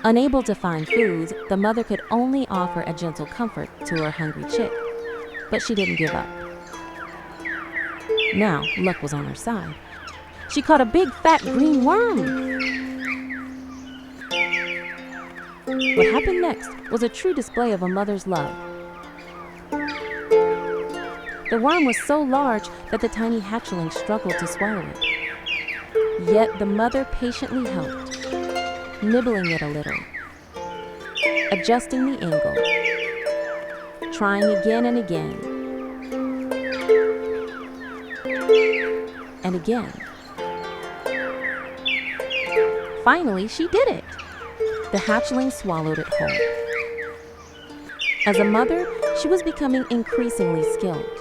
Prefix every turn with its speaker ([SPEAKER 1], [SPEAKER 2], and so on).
[SPEAKER 1] Unable to find food, the mother could only offer a gentle comfort to her hungry chick, but she didn't give up. Now, luck was on her side. She caught a big fat green worm. What happened next was a true display of a mother's love. The worm was so large that the tiny hatchling struggled to swallow it. Yet the mother patiently helped, nibbling it a little, adjusting the angle, trying again and again, and again. Finally, she did it. The hatchling swallowed it whole. As a mother, she was becoming increasingly skilled.